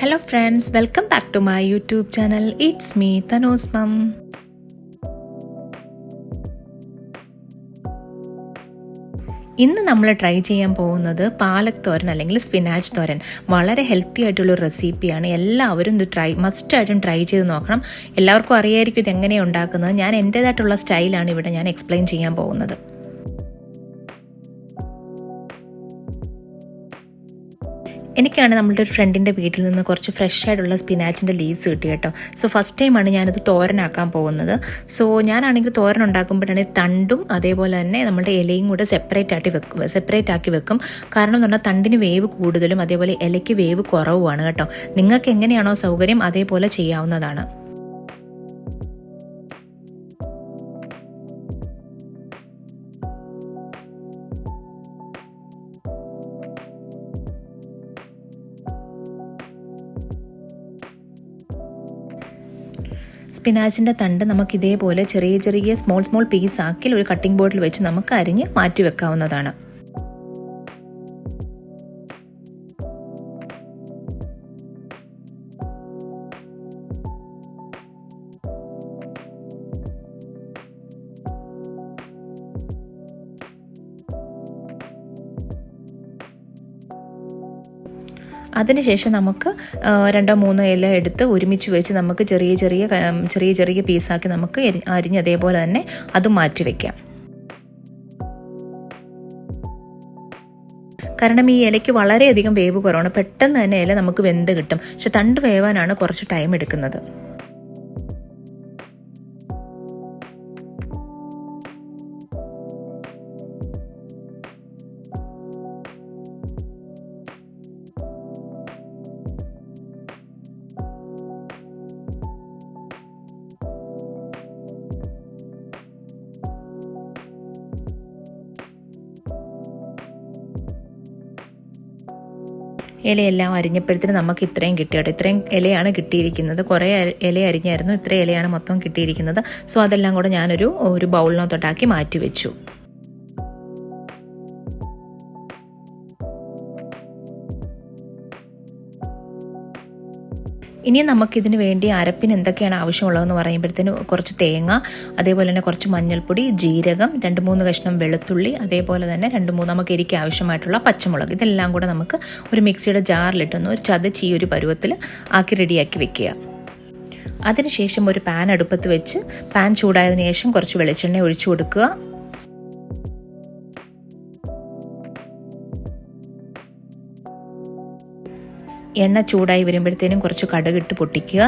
Hello friends, welcome back to my YouTube channel. It's me, Tanu's mom. ഇന്ന് നമ്മൾ try ചെയ്യാൻ പോകുന്നത് പാലക് തോരൻ അല്ലെങ്കിൽ സ്പിനാച്ച് തോരൻ. വളരെ ഹെൽത്തി ആയിട്ടുള്ള ഒരു റെസിപ്പിയാണ്. എല്ലാവരും ഇത് മസ്റ്റായിട്ടും ട്രൈ ചെയ്ത് നോക്കണം. എല്ലാവർക്കും അറിയായിരിക്കും ഇത് എങ്ങനെയാണ് ഉണ്ടാക്കുന്നത്. ഞാൻ എൻ്റേതായിട്ടുള്ള സ്റ്റൈലാണ് ഇവിടെ ഞാൻ എക്സ്പ്ലെയിൻ ചെയ്യാൻ പോകുന്നത്. എനിക്കാണ് നമ്മളുടെ ഒരു ഫ്രണ്ടിൻ്റെ വീട്ടിൽ നിന്ന് കുറച്ച് ഫ്രഷ് ആയിട്ടുള്ള സ്പിനാച്ചിൻ്റെ ലീവ്സ് കിട്ടി കേട്ടോ. സോ ഫസ്റ്റ് ടൈമാണ് ഞാനിത് തോരനാക്കാൻ പോകുന്നത്. സോ ഞാനാണെങ്കിൽ തോരൻ ഉണ്ടാക്കുമ്പോഴാണെങ്കിൽ തണ്ടും അതേപോലെ തന്നെ നമ്മുടെ ഇലയും കൂടെ സെപ്പറേറ്റ് ആക്കി വെക്കും. കാരണം എന്ന് പറഞ്ഞാൽ തണ്ടിന് വേവ് കൂടുതലും അതേപോലെ ഇലയ്ക്ക് വേവ് കുറവുമാണ് കേട്ടോ. നിങ്ങൾക്ക് എങ്ങനെയാണോ സൗകര്യം അതേപോലെ ചെയ്യാവുന്നതാണ്. സ്പിനാച്ചിൻ്റെ തണ്ട് നമുക്ക് ഇതേപോലെ ചെറിയ സ്മോൾ പീസാക്കി ഒരു കട്ടിംഗ് ബോർഡിൽ വെച്ച് നമുക്ക് അരിഞ്ഞ് മാറ്റി വെക്കാവുന്നതാണ്. അതിനുശേഷം നമുക്ക് 2-3 ഇല എടുത്ത് ഒരുമിച്ച് വെച്ച് നമുക്ക് ചെറിയ പീസാക്കി നമുക്ക് അരിഞ്ഞ് അതേപോലെ തന്നെ അതും മാറ്റി വെക്കാം. കാരണം ഈ ഇലയ്ക്ക് വളരെയധികം വേവ് കുറവാണ്. പെട്ടെന്ന് തന്നെ ഇല നമുക്ക് വെന്ത് കിട്ടും. പക്ഷെ തണ്ട് വേവാനാണ് കുറച്ച് ടൈം എടുക്കുന്നത്. ഇലയെല്ലാം അരിഞ്ഞപ്പോഴത്തേന് നമുക്ക് ഇത്രയും കിട്ടി കേട്ടോ. ഇത്രയും ഇലയാണ് കിട്ടിയിരിക്കുന്നത്. കുറേ ഇല അരിഞ്ഞായിരുന്നു, ഇത്ര ഇലയാണ് മൊത്തം കിട്ടിയിരിക്കുന്നത്. സോ അതെല്ലാം കൂടെ ഞാനൊരു ബൗളിനകത്തോട്ടാക്കി മാറ്റി വെച്ചു. ഇനി നമുക്കിതിന് വേണ്ടി അരപ്പിന് എന്തൊക്കെയാണ് ആവശ്യമുള്ളതെന്ന് പറയുമ്പോഴത്തേന് കുറച്ച് തേങ്ങ, അതേപോലെ തന്നെ കുറച്ച് മഞ്ഞൾപ്പൊടി, ജീരകം, 2-3 കഷ്ണം വെളുത്തുള്ളി, അതേപോലെ തന്നെ 2-3 നമുക്ക് എരിക്ക് ആവശ്യമായിട്ടുള്ള പച്ചമുളക്, ഇതെല്ലാം കൂടെ നമുക്ക് ഒരു മിക്സിയുടെ ജാറിലിട്ടൊന്ന് ഒരു ചതച്ച് ഈ ഒരു പരുവത്തിൽ ആക്കി റെഡിയാക്കി വെക്കുക. അതിനുശേഷം ഒരു പാൻ അടുപ്പത്ത് വെച്ച് പാൻ ചൂടായതിനു ശേഷം കുറച്ച് വെളിച്ചെണ്ണ ഒഴിച്ചു കൊടുക്കുക. എണ്ണ ചൂടായി വരുമ്പോഴത്തേനും കുറച്ച് കടുകിട്ട് പൊട്ടിക്കുക.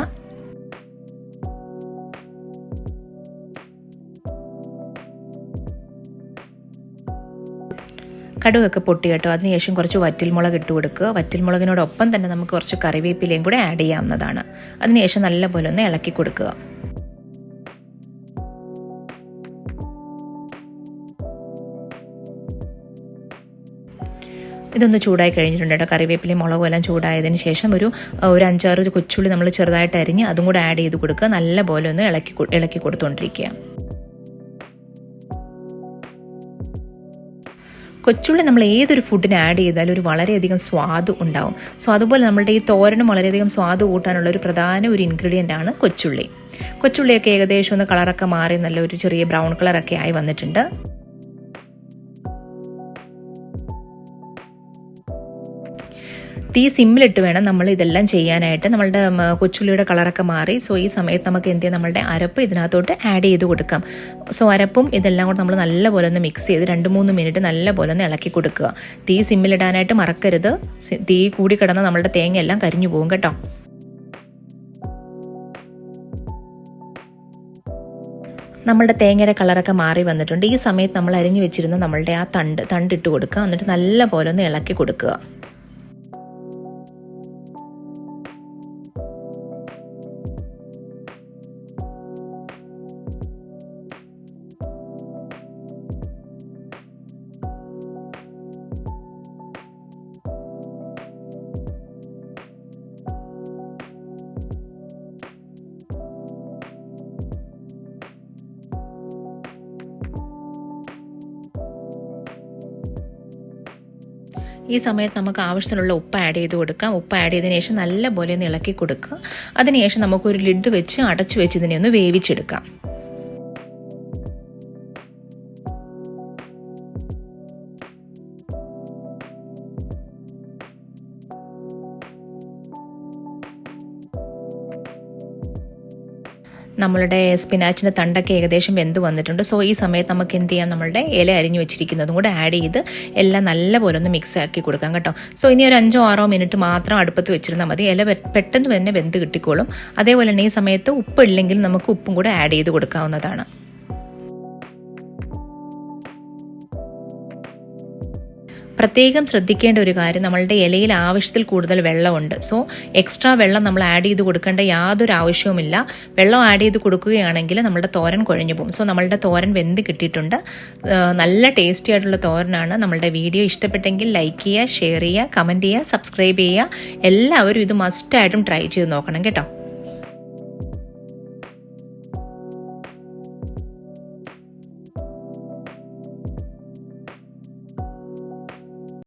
കടുകൊക്കെ പൊട്ടി കേട്ടോ. അതിനുശേഷം കുറച്ച് വറ്റൽമുളക് ഇട്ട് കൊടുക്കുക. വറ്റൽമുളകിനോടൊപ്പം തന്നെ നമുക്ക് കുറച്ച് കറിവേപ്പിലയും കൂടെ ആഡ് ചെയ്യാവുന്നതാണ്. അതിനുശേഷം നല്ലപോലെ ഒന്ന് ഇളക്കി കൊടുക്കുക. ഇതൊന്ന് ചൂടായി കഴിഞ്ഞിട്ടുണ്ട് കേട്ടോ. കറിവേപ്പിലയും മുളകും എല്ലാം ചൂടായതിന് ശേഷം ഒരു 5-6 കൊച്ചുള്ളി നമ്മൾ ചെറുതായിട്ട് അരിഞ്ഞ് അതും കൂടെ ആഡ് ചെയ്ത് കൊടുക്കുക. നല്ലപോലെ ഒന്ന് ഇളക്കി കൊടുത്തുകൊണ്ടിരിക്കുക. കൊച്ചുള്ളി നമ്മൾ ഏതൊരു ഫുഡിന് ആഡ് ചെയ്താലും ഒരു വളരെയധികം സ്വാദ് ഉണ്ടാവും. സോ അതുപോലെ നമ്മളുടെ ഈ തോരനും വളരെയധികം സ്വാദ് കൂട്ടാനുള്ള ഒരു പ്രധാന ഇൻഗ്രീഡിയൻ്റ് ആണ് കൊച്ചുള്ളി. കൊച്ചുള്ളിയൊക്കെ ഏകദേശം ഒന്ന് കളറൊക്കെ മാറി നല്ലൊരു ചെറിയ ബ്രൗൺ കളറൊക്കെ ആയി വന്നിട്ടുണ്ട്. തീ സിമ്മിലിട്ട് വേണം നമ്മൾ ഇതെല്ലാം ചെയ്യാനായിട്ട്. നമ്മളുടെ കൊച്ചുള്ളിയുടെ കളറൊക്കെ മാറി. സോ ഈ സമയത്ത് നമുക്ക് എന്ത് ചെയ്യാം, നമ്മളുടെ അരപ്പ് ഇതിനകത്തോട്ട് ആഡ് ചെയ്ത് കൊടുക്കാം. സോ അരപ്പും ഇതെല്ലാം കൂടെ നമ്മൾ നല്ലപോലെ ഒന്ന് മിക്സ് ചെയ്ത് 2-3 മിനിറ്റ് നല്ലപോലെ ഒന്ന് ഇളക്കി കൊടുക്കുക. തീ സിമ്മിലിടാനായിട്ട് മറക്കരുത്. തീ കൂടി കിടന്ന് നമ്മളുടെ തേങ്ങ എല്ലാം കരിഞ്ഞു പോകും കേട്ടോ. നമ്മളുടെ തേങ്ങയുടെ കളറൊക്കെ മാറി വന്നിട്ടുണ്ട്. ഈ സമയത്ത് നമ്മൾ അരിഞ്ഞു വെച്ചിരുന്ന നമ്മളുടെ ആ തണ്ടിട്ട് കൊടുക്കുക. എന്നിട്ട് നല്ലപോലെ ഒന്ന് ഇളക്കി കൊടുക്കുക. ഈ സമയത്ത് നമുക്ക് ആവശ്യത്തിനുള്ള ഉപ്പ് ആഡ് ചെയ്ത് കൊടുക്കാം. ഉപ്പ് ആഡ് ചെയ്തതിനു ശേഷം നല്ലപോലെ ഒന്ന് ഇളക്കി കൊടുക്കുക. അതിനുശേഷം നമുക്കൊരു ലിഡ് വെച്ച് അടച്ചു വെച്ച് ഇതിനെ ഒന്ന് വേവിച്ചെടുക്കാം. നമ്മളുടെ സ്പിനാച്ചിൻ്റെ തണ്ടൊക്കെ ഏകദേശം വെന്ത് വന്നിട്ടുണ്ട്. സോ ഈ സമയത്ത് നമുക്ക് എന്ത് ചെയ്യാം, നമ്മളുടെ ഇല അരിഞ്ഞു വെച്ചിരിക്കുന്നതും കൂടെ ആഡ് ചെയ്ത് എല്ലാം നല്ലപോലെ ഒന്ന് മിക്സ് ആക്കി കൊടുക്കാം കേട്ടോ. സോ ഇനി ഒരു 5-6 മിനിറ്റ് മാത്രം അടുപ്പത്ത് വെച്ചിരുന്നാൽ മതി. ഇല പെട്ടെന്ന് തന്നെ വെന്ത് കിട്ടിക്കോളും. അതേപോലെ തന്നെ ഈ സമയത്ത് ഉപ്പ് ഇല്ലെങ്കിൽ നമുക്ക് ഉപ്പും കൂടെ ആഡ് ചെയ്ത് കൊടുക്കാവുന്നതാണ്. പ്രത്യേകം ശ്രദ്ധിക്കേണ്ട ഒരു കാര്യം, നമ്മളുടെ ഇലയിൽ ആവശ്യത്തിൽ കൂടുതൽ വെള്ളമുണ്ട്. സോ എക്സ്ട്രാ വെള്ളം നമ്മൾ ആഡ് ചെയ്ത് കൊടുക്കേണ്ട യാതൊരു ആവശ്യവുമില്ല. വെള്ളം ആഡ് ചെയ്ത് കൊടുക്കുകയാണെങ്കിൽ നമ്മുടെ തോരൻ കുഴഞ്ഞു പോകും. സോ നമ്മളുടെ തോരൻ വെന്ത് കിട്ടിയിട്ടുണ്ട്. നല്ല ടേസ്റ്റി ആയിട്ടുള്ള തോരനാണ്. നമ്മളുടെ വീഡിയോ ഇഷ്ടപ്പെട്ടെങ്കിൽ ലൈക്ക് ചെയ്യുക, ഷെയർ ചെയ്യുക, കമൻറ്റ് ചെയ്യുക, സബ്സ്ക്രൈബ് ചെയ്യുക. എല്ലാവരും ഇത് മസ്റ്റായിട്ടും ട്രൈ ചെയ്ത് നോക്കണം കേട്ടോ.